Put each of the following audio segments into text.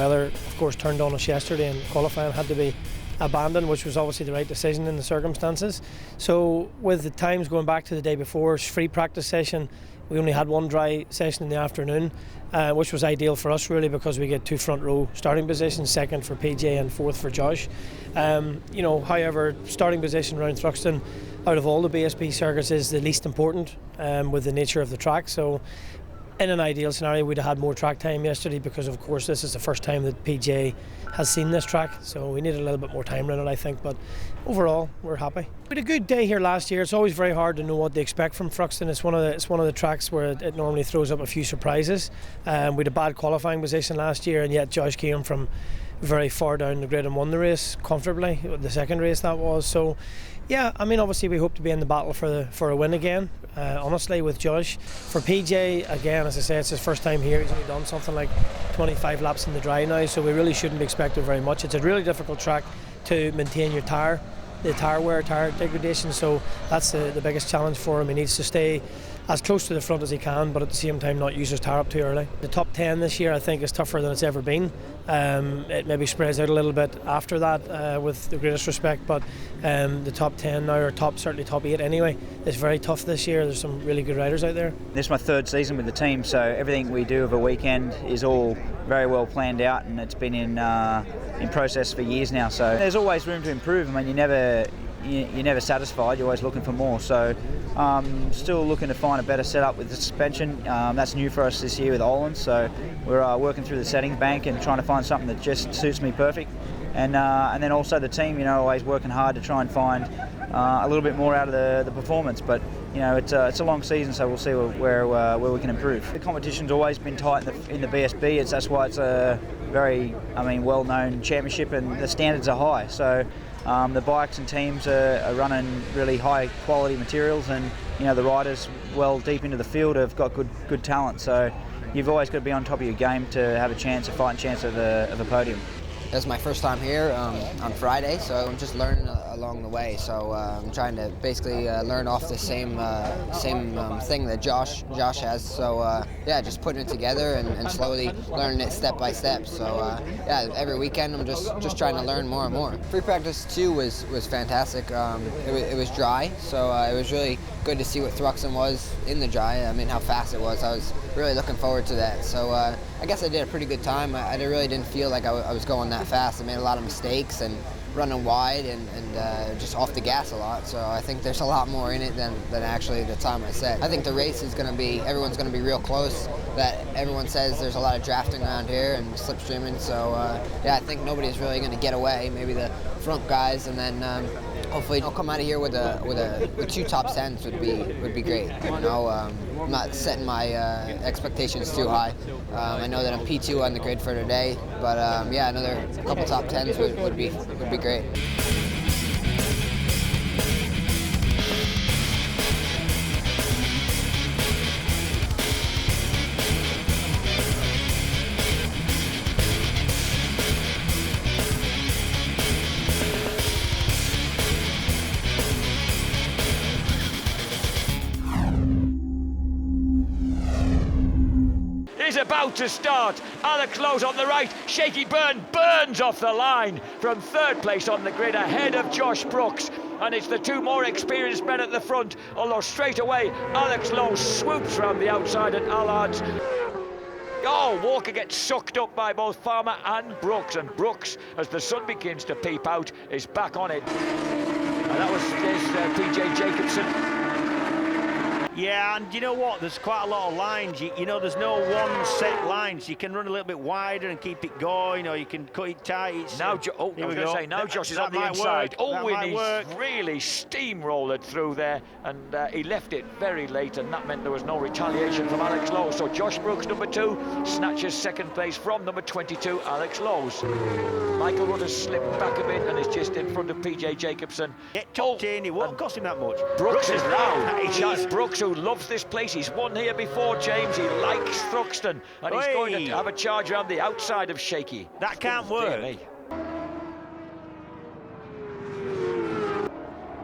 weather, of course, turned on us yesterday, and qualifying had to be abandoned, which was obviously the right decision in the circumstances. So with the times going back to the day before, free practice session, we only had one dry session in the afternoon, which was ideal for us really, because we get 2 front row starting positions, second for PJ and fourth for Josh. However, starting position around Thruxton out of all the BSB circuits is the least important with the nature of the track. So in an ideal scenario, we'd have had more track time yesterday, because of course this is the first time that PJ has seen this track, so we needed a little bit more time around it, I think, but overall we're happy. We had a good day here last year. It's always very hard to know what to expect from Thruxton. It's one of the tracks where it normally throws up a few surprises. We had a bad qualifying position last year, and yet Josh came from very far down the grid and won the race comfortably, the second race that was. So yeah, I mean, obviously we hope to be in the battle for a win again, honestly, with Josh. For PJ, again, as I say, it's his first time here. He's only done something like 25 laps in the dry now, so we really shouldn't be expecting very much. It's a really difficult track to maintain your tyre, the tyre wear, tyre degradation, so that's the biggest challenge for him. He needs to stay as close to the front as he can, but at the same time not use his tyre up too early. The top 10 this year I think is tougher than it's ever been. It maybe spreads out a little bit after that, with the greatest respect, but the top 10 now, or certainly top 8 anyway, is very tough this year. There's some really good riders out there. This is my 3rd season with the team, so everything we do of a weekend is all very well planned out, and it's been in process for years now, so there's always room to improve. I mean, you're never satisfied, you're always looking for more, so still looking to find a better setup with the suspension. That's new for us this year with Olin, so we're working through the settings bank and trying to find something that just suits me perfect, and then also the team, always working hard to try and find a little bit more out of the performance, but it's a long season, so we'll see where we can improve. The competition's always been tight in the BSB. That's why it's a very, well-known championship, and the standards are high. So the bikes and teams are running really high quality materials, and the riders well deep into the field have got good talent. So you've always got to be on top of your game to have a fighting chance of a podium. It's my first time here on Friday, so I'm just learning along the way. So I'm trying to basically learn off the same thing that Josh has. So yeah, just putting it together and slowly learning it step by step. So yeah, every weekend I'm just trying to learn more and more. Free practice 2 was fantastic. It was dry, so it was really good to see what Thruxton was in the dry. I mean, how fast it was. I was really looking forward to that. So I guess I did a pretty good time. I really didn't feel like I was going that fast. I made a lot of mistakes and running wide and just off the gas a lot. So I think there's a lot more in it than actually the time I said. I think the race is going to be, everyone's going to be real close. That everyone says there's a lot of drafting around here and slipstreaming. So yeah, I think nobody's really going to get away. Maybe the front guys, and then hopefully I'll come out of here with 2 top 10s would be great. I'm not setting my expectations too high. I know that I'm P2 on the grid for today, but yeah, another couple top 10s would be great. Is about to start. Alex Lowe's on the right. Shaky burns off the line from 3rd place on the grid, ahead of Josh Brooks. And it's the 2 more experienced men at the front, although straight away Alex Lowe swoops round the outside at Allard's. Oh, Walker gets sucked up by both Farmer and Brooks, as the sun begins to peep out, is back on it. And that was PJ Jacobson. Yeah, and you know what? There's quite a lot of lines. You know, there's no one set lines. You can run a little bit wider and keep it going, or you can cut it tight. Now, now Josh is on the inside. Oh, and he's really steamrolled through there, and he left it very late, and that meant there was no retaliation from Alex Lowe. So Josh Brooks, number 2, snatches 2nd place from number 22, Alex Lowe's. Michael Rudder's slipped back a bit and is just in front of PJ Jacobson. Get top 10, it won't cost him that much. Brooks is loud. Brooks, who loves this place. He's won here before, James. He likes Thruxton, and he's going to have a charge around the outside of Shaky. That can't work.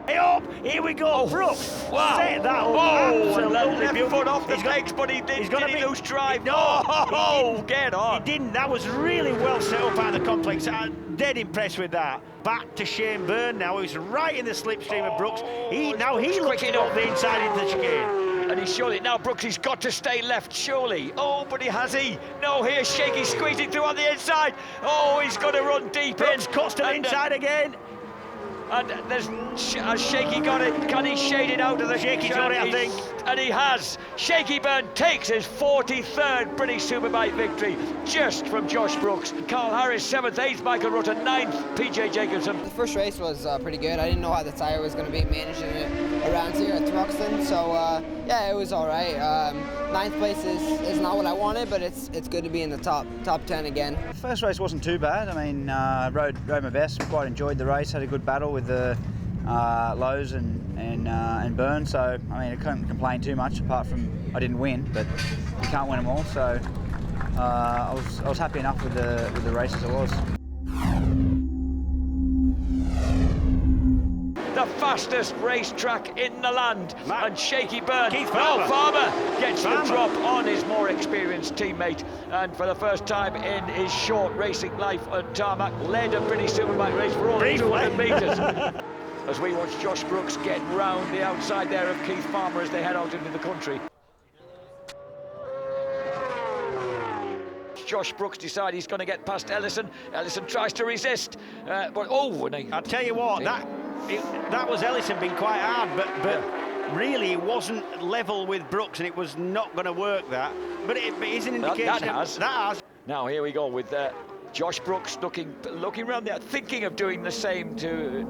Hey up! Here we go, Brooks. Wow. Set that up. Oh, Absolutely left beautiful. foot off the He's got- pegs, but he did. he's gonna Did he be- lose drive? No, Oh, get He on. didn't. That was really well set up out of the complex. I'm dead impressed with that. Back to Shane Byrne now. He's right in the slipstream of Brooks. He looks quick to enough. go the inside into the chicane. And he's surely now Brooks, he's got to stay left, surely. Oh, but has he? No, here's Shaky squeezing through on the inside. Oh, he's got to run deep Brooks in. cuts to the inside again. And has Shaky got it? Can he shade it out of the... Shaky's got it, I think. And he has. Shaky Byrne takes his 43rd British Superbike victory just from Josh Brooks. Carl Harris 7th, 8th, Michael Rutter 9th, PJ Jacobson. The first race was pretty good. I didn't know how the tyre was going to be managing it around here at Thruxton, so yeah, it was all right. 9th place is not what I wanted, but it's good to be in the top 10 again. The first race wasn't too bad. I mean, rode my best. Quite enjoyed the race. Had a good battle with the Lowe's and Byrne. So I mean, I couldn't complain too much. Apart from I didn't win, but you can't win them all. So I was happy enough with the race as it was. The fastest racetrack in the land, and Shaky Byrne. Keith Farmer. Farmer gets the drop on his more experienced teammate, and for the first time in his short racing life on tarmac, led a British Superbike race for all 200 metres. As we watch Josh Brooks get round the outside there of Keith Farmer as they head out into the country. Josh Brooks decides he's going to get past Ellison. Ellison tries to resist, but I'll tell you what, that was Ellison being quite hard, but really it wasn't level with Brooks, and it was not going to work that. But it is an indication that has. That. Now here we go with Josh Brooks looking around there, thinking of doing the same to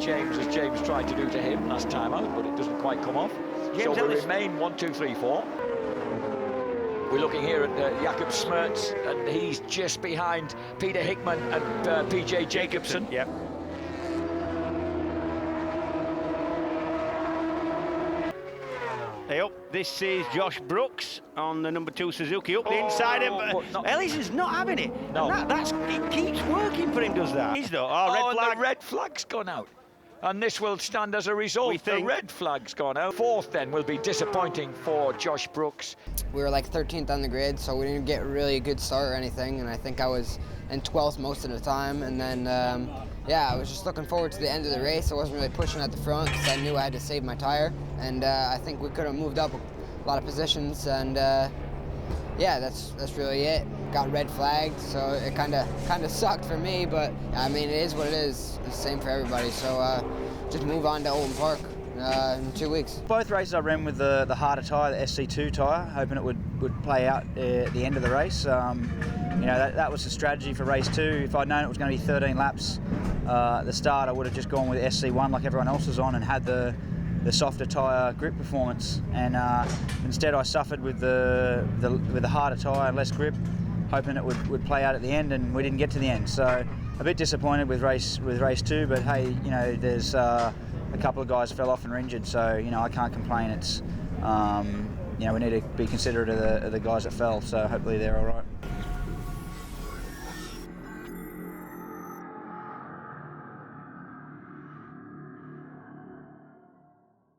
James as James tried to do to him last time out, but it doesn't quite come off. So we remain 1, 2, 3, 4. We're looking here at Jakob Smertz, and he's just behind Peter Hickman and PJ Jacobson. Yep. Hey up, this is Josh Brooks on the number 2 Suzuki up the inside. Ellison's not having it. No. And it keeps working for him, does that? He's though. Oh, red flag. And the red flag's gone out. And this will stand as a result. We think. The red flag's gone out. 4th then will be disappointing for Josh Brooks. We were like 13th on the grid, so we didn't get really a good start or anything, and I think I was in 12th most of the time, and then yeah, I was just looking forward to the end of the race. I wasn't really pushing at the front because I knew I had to save my tire, and I think we could have moved up a lot of positions, and yeah, that's really it. Got red flagged, so it kind of sucked for me, but I mean, it is what it is. It's the same for everybody, so just move on to Oldham Park in 2 weeks. Both races I ran with the harder tyre, the SC2 tyre, hoping it would play out at the end of the race. You know, that was the strategy for race 2. If I'd known it was going to be 13 laps at the start, I would have just gone with SC1 like everyone else was on and had the softer tyre grip performance. And instead, I suffered with the harder tyre and less grip, hoping it would play out at the end, and we didn't get to the end. So a bit disappointed with race 2, but hey, you know, there's a couple of guys fell off and were injured, so you know, I can't complain. It's you know, we need to be considerate of the guys that fell, so hopefully they're all right.